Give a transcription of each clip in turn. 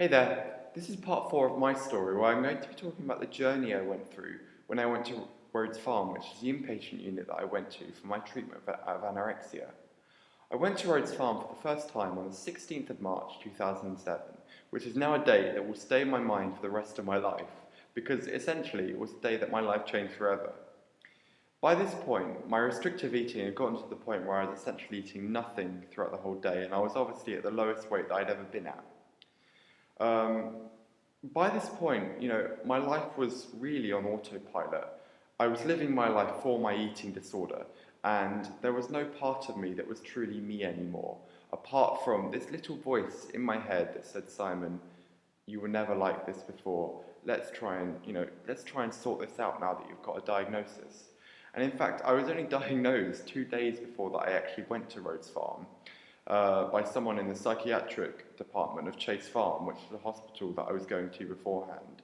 Hey there, this is part 4 of my story where I'm going to be talking about the journey I went through when I went to Rhodes Farm, which is the inpatient unit that I went to for my treatment of anorexia. I went to Rhodes Farm for the first time on the 16th of March 2007, which is now a date that will stay in my mind for the rest of my life, because essentially it was the day that my life changed forever. By this point, my restrictive eating had gotten to the point where I was essentially eating nothing throughout the whole day, and I was obviously at the lowest weight that I'd ever been at. Um, by this point, my life was really on autopilot. I was living my life for my eating disorder, and there was no part of me that was truly me anymore, apart from this little voice in my head that said, "Simon, you were never like this before. Let's try and sort this out now that you've got a diagnosis." And in fact, I was only diagnosed 2 days before that I actually went to Rhodes Farm by someone in the psychiatric department of Chase Farm, which is a hospital that I was going to beforehand.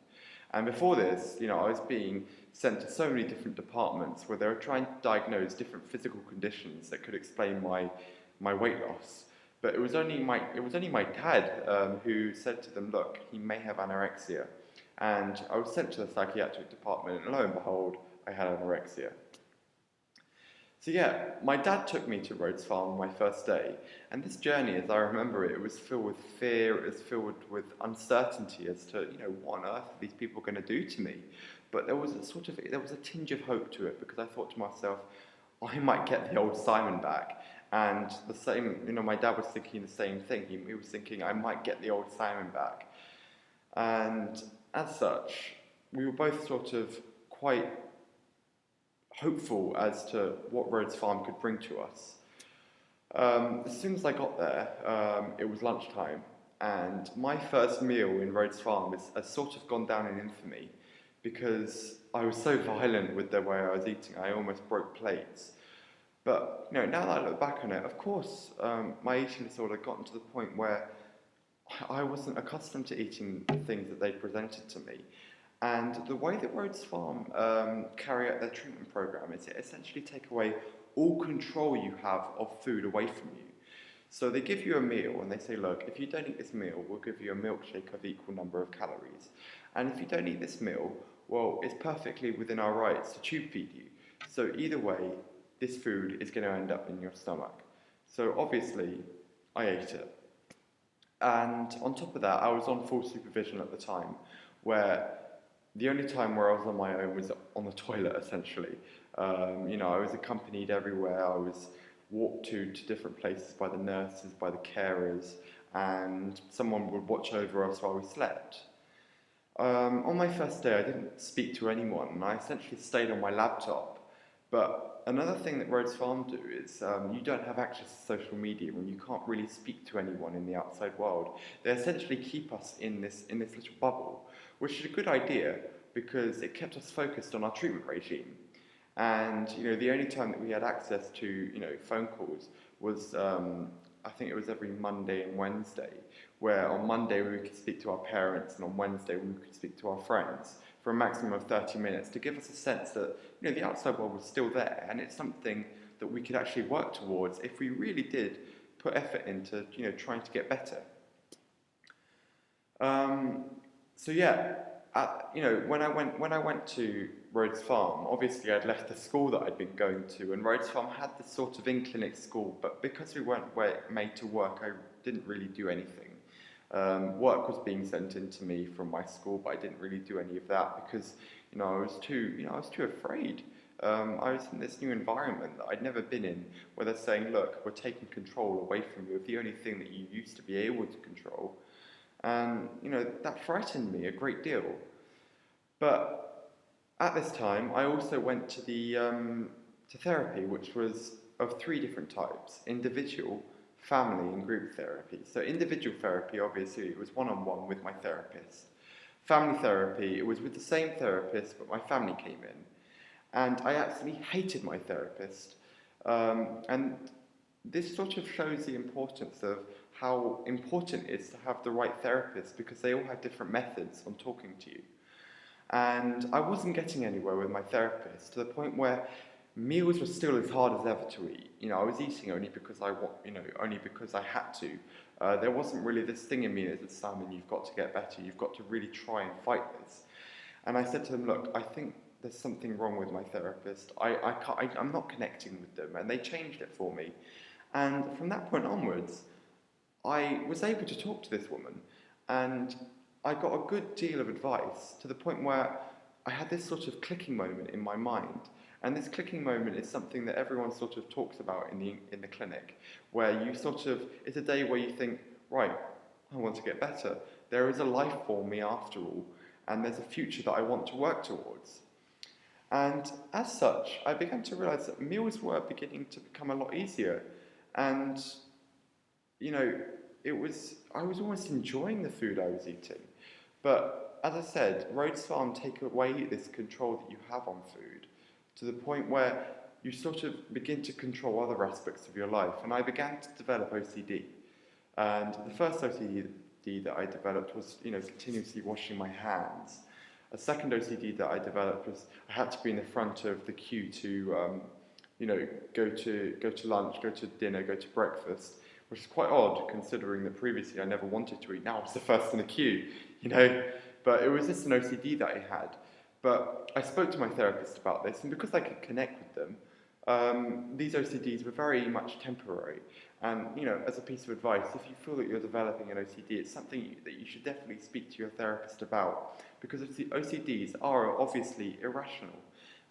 And before this, I was being sent to so many different departments where they were trying to diagnose different physical conditions that could explain my weight loss. But it was only my dad who said to them, "Look, he may have anorexia." And I was sent to the psychiatric department, and lo and behold, I had anorexia. So yeah, my dad took me to Rhodes Farm on my first day, and this journey, as I remember it, it was filled with fear, it was filled with uncertainty as to, what on earth are these people going to do to me? But there was a tinge of hope to it, because I thought to myself, I might get the old Simon back. And the same, my dad was thinking the same thing. He was thinking, I might get the old Simon back. And as such, we were both sort of quite hopeful as to what Rhodes Farm could bring to us. As soon as I got there, it was lunchtime, and my first meal in Rhodes Farm has sort of gone down in infamy because I was so violent with the way I was eating. I almost broke plates. But now that I look back on it, of course, my eating disorder had gotten to the point where I wasn't accustomed to eating the things that they presented to me. And the way that Rhodes Farm carry out their treatment program is it essentially take away all control you have of food away from you. So they give you a meal and they say, "Look, if you don't eat this meal, we'll give you a milkshake of equal number of calories. And if you don't eat this meal, well, it's perfectly within our rights to tube feed you. So either way, this food is going to end up in your stomach." So obviously, I ate it. And on top of that, I was on full supervision at the time, where the only time where I was on my own was on the toilet, essentially. I was accompanied everywhere. I was walked to different places by the nurses, by the carers, and someone would watch over us while we slept. On my first day, I didn't speak to anyone, and I essentially stayed on my laptop. But another thing that Rhodes Farm do is you don't have access to social media, and you can't really speak to anyone in the outside world. They essentially keep us in this little bubble, which is a good idea because it kept us focused on our treatment regime. And the only time that we had access to phone calls was I think it was every Monday and Wednesday, where on Monday we could speak to our parents, and on Wednesday we could speak to our friends for a maximum of 30 minutes to give us a sense that the outside world was still there, and it's something that we could actually work towards if we really did put effort into trying to get better. So yeah, when I went to Rhodes Farm, obviously I'd left the school that I'd been going to, and Rhodes Farm had this sort of in-clinic school, but because we weren't made to work, I didn't really do anything. Work was being sent in to me from my school, but I didn't really do any of that because I was too afraid. I was in this new environment that I'd never been in, where they're saying, "Look, we're taking control away from you of the only thing that you used to be able to control." And that frightened me a great deal. But at this time, I also went to to therapy, which was of 3 different types: individual, family, and group therapy. So individual therapy, obviously, it was one-on-one with my therapist. Family therapy, it was with the same therapist, but my family came in. And I actually hated my therapist. And this sort of shows the importance of how important it is to have the right therapist, because they all have different methods on talking to you. And I wasn't getting anywhere with my therapist, to the point where meals were still as hard as ever to eat. I was eating only because only because I had to. There wasn't really this thing in me that said, Simon, you've got to get better, you've got to really try and fight this. And I said to them, look, I think there's something wrong with my therapist. I'm not connecting with them, and they changed it for me. And from that point onwards, I was able to talk to this woman, and I got a good deal of advice to the point where I had this sort of clicking moment in my mind. And this clicking moment is something that everyone sort of talks about in the clinic, where you sort of, it's a day where you think, right, I want to get better. There is a life for me after all, and there's a future that I want to work towards. And as such, I began to realise that meals were beginning to become a lot easier. And, you know, I was almost enjoying the food I was eating. But as I said, Rhodes Farm take away this control that you have on food to the point where you sort of begin to control other aspects of your life. And I began to develop OCD. And the first OCD that I developed was, continuously washing my hands. A second OCD that I developed was I had to be in the front of the queue to, go to lunch, go to dinner, go to breakfast, which is quite odd considering that previously I never wanted to eat. Now I was the first in the queue, But it was just an OCD that I had. But I spoke to my therapist about this, and because I could connect with them, these OCDs were very much temporary. And, as a piece of advice, if you feel that you're developing an OCD, it's something that you should definitely speak to your therapist about, because OCDs are obviously irrational.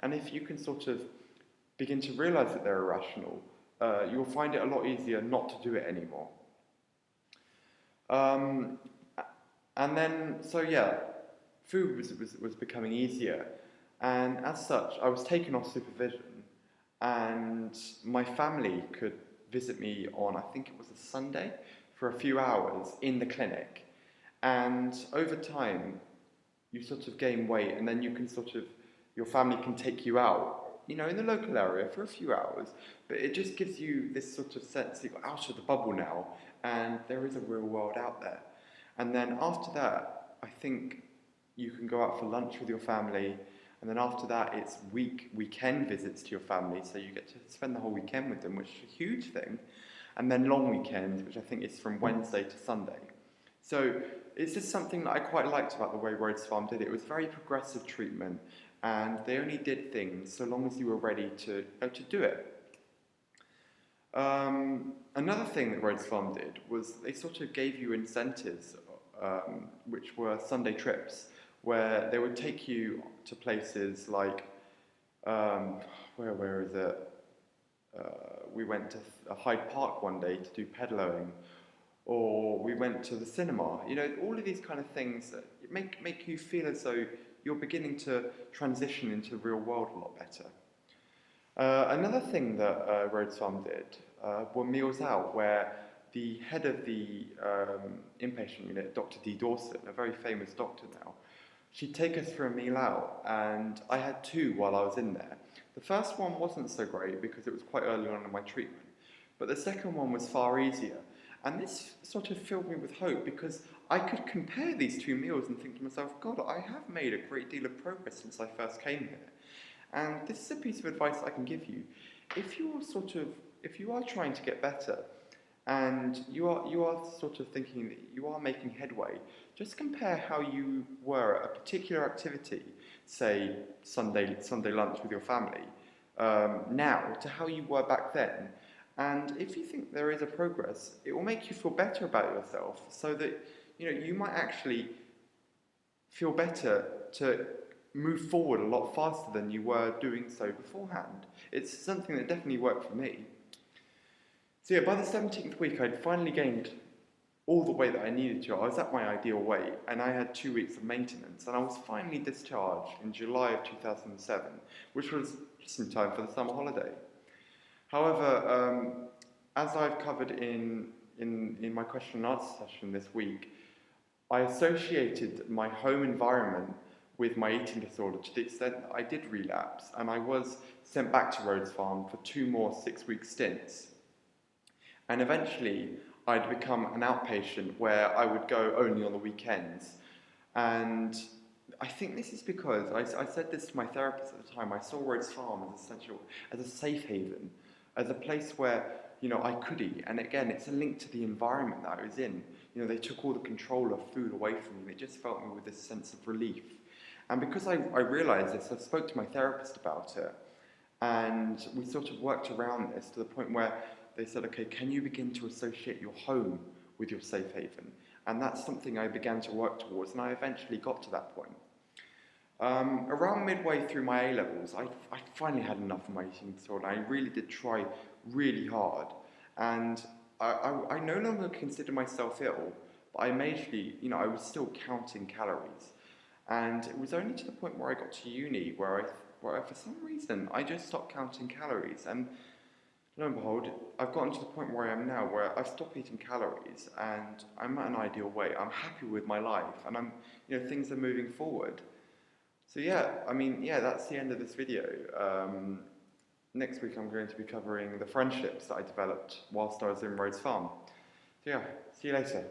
And if you can sort of begin to realise that they're irrational, you'll find it a lot easier not to do it anymore. And then, food was becoming easier. And as such, I was taken off supervision, and my family could visit me on, I think it was a Sunday, for a few hours in the clinic. And over time, you sort of gain weight, and then you can your family can take you out, in the local area for a few hours. But it just gives you this sort of sense that you're out of the bubble now, and there is a real world out there. And then after that, I think you can go out for lunch with your family. And then after that, it's weekend visits to your family, so you get to spend the whole weekend with them, which is a huge thing. And then long weekends, which I think is from Wednesday to Sunday. So it's just something that I quite liked about the way Rhodes Farm did it. It was very progressive treatment, and they only did things so long as you were ready to do it. Another thing that Rhodes Farm did was they sort of gave you incentives, which were Sunday trips, where they would take you to places like, where is it? We went to Hyde Park one day to do pedalling, or we went to the cinema. All of these kind of things that make you feel as though you're beginning to transition into the real world a lot better. Another thing that Rhodes Farm did were meals out, where the head of the inpatient unit, Dr. D. Dawson, a very famous doctor now, she'd take us for a meal out, and I had two while I was in there. The first one wasn't so great because it was quite early on in my treatment, but the second one was far easier. And this sort of filled me with hope, because I could compare these two meals and think to myself, God, I have made a great deal of progress since I first came here. And this is a piece of advice I can give you. If you are trying to get better, and you are sort of thinking that you are making headway, just compare how you were at a particular activity, say Sunday lunch with your family, now to how you were back then. And if you think there is a progress, it will make you feel better about yourself, so that you might actually feel better to move forward a lot faster than you were doing so beforehand. It's something that definitely worked for me. So by the 17th week, I'd finally gained all the weight that I needed to. I was at my ideal weight, and I had 2 weeks of maintenance, and I was finally discharged in July of 2007, which was just in time for the summer holiday. However, as I've covered in my question and answer session this week, I associated my home environment with my eating disorder to the extent that I did relapse, and I was sent back to Rhodes Farm for 2 more 6-week stints. And eventually, I'd become an outpatient where I would go only on the weekends. And I think this is because, I said this to my therapist at the time, I saw Rhodes Farm as a safe haven, as a place where, I could eat. And again, it's a link to the environment that I was in. They took all the control of food away from me, and it just filled me with this sense of relief. And because I realised this, I spoke to my therapist about it, and we sort of worked around this to the point where they said, okay, can you begin to associate your home with your safe haven? And that's something I began to work towards, and I eventually got to that point. Around midway through my A-levels, I finally had enough of my eating disorder. I really did try really hard, and I no longer consider myself ill, but I majorly, I was still counting calories. And it was only to the point where I got to uni where for some reason, I just stopped counting calories. And lo and behold, I've gotten to the point where I am now, where I've stopped eating calories, and I'm at an ideal weight. I'm happy with my life, and things are moving forward. So that's the end of this video. Next week I'm going to be covering the friendships that I developed whilst I was in Rhodes Farm. So see you later.